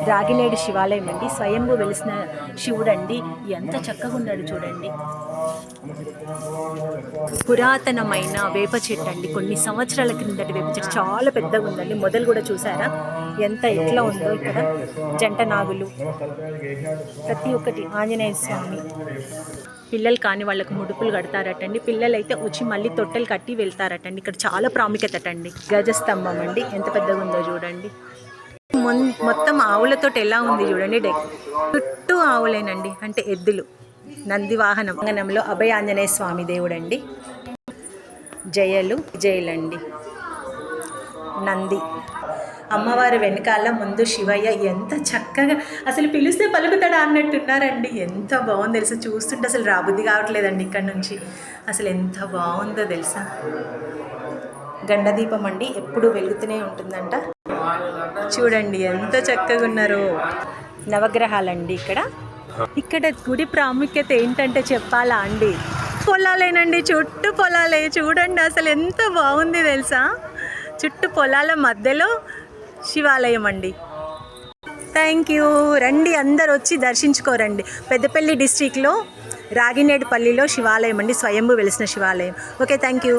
రాగినేడు శివాలయం అండి. స్వయంభూ వెలిసిన శివుడండి. ఎంత చక్కగా ఉన్నాడు చూడండి. పురాతనమైన వేప చెట్టు అండి. కొన్ని సంవత్సరాల క్రిందటి వేప చెట్టు చాలా పెద్దగా ఉందండి. మొదలు కూడా చూసారా ఎంత ఎట్లా ఉందో. ఇక్కడ జంట నాగులు, ప్రతి ఒక్కటి ఆంజనేయ స్వామి. పిల్లలు కాని వాళ్ళకు ముడుపులు కడతారటండి. పిల్లలు అయితే వచ్చి మళ్ళీ తొట్టెలు కట్టి వెళ్తారటండి. ఇక్కడ చాలా ప్రాముఖ్యత అండి. గజస్తంభం అండి, ఎంత పెద్దగా ఉందో చూడండి. మొత్తం ఆవులతో ఎలా ఉంది చూడండి. చుట్టూ ఆవులేనండి, అంటే ఎద్దులు. నంది వాహనం అంగనంలో అభయ ఆంజనేయ స్వామి దేవుడండి. జయలండి. నంది అమ్మవారి వెనకాల ముందు శివయ్య. ఎంత చక్కగా అసలు పిలిస్తే పలుకుతాడా అన్నట్టున్నారండి. ఎంత బాగుంది తెలుసా, చూస్తుంటే అసలు రాబుద్ది కావట్లేదండి ఇక్కడ నుంచి. అసలు ఎంత బాగుందో తెలుసా. గండదీపం అండి, ఎప్పుడు వెలుగుతూనే ఉంటుందంట. చూడండి ఎంత చక్కగా ఉన్నారో. నవగ్రహాలండి ఇక్కడ గుడి ప్రాముఖ్యత ఏంటంటే చెప్పాలా అండి, పొలాలేనండి, చుట్టూ పొలాలే. చూడండి అసలు ఎంత బాగుంది తెలుసా. చుట్టూ పొలాల మధ్యలో శివాలయం అండి. Thank you. రండి అందరు వచ్చి దర్శించుకోరండి. పెద్దపల్లి డిస్ట్రిక్ట్లో రాగినేడుపల్లిలో శివాలయం అండి, స్వయంభూ వెలిసిన శివాలయం. Okay, thank you.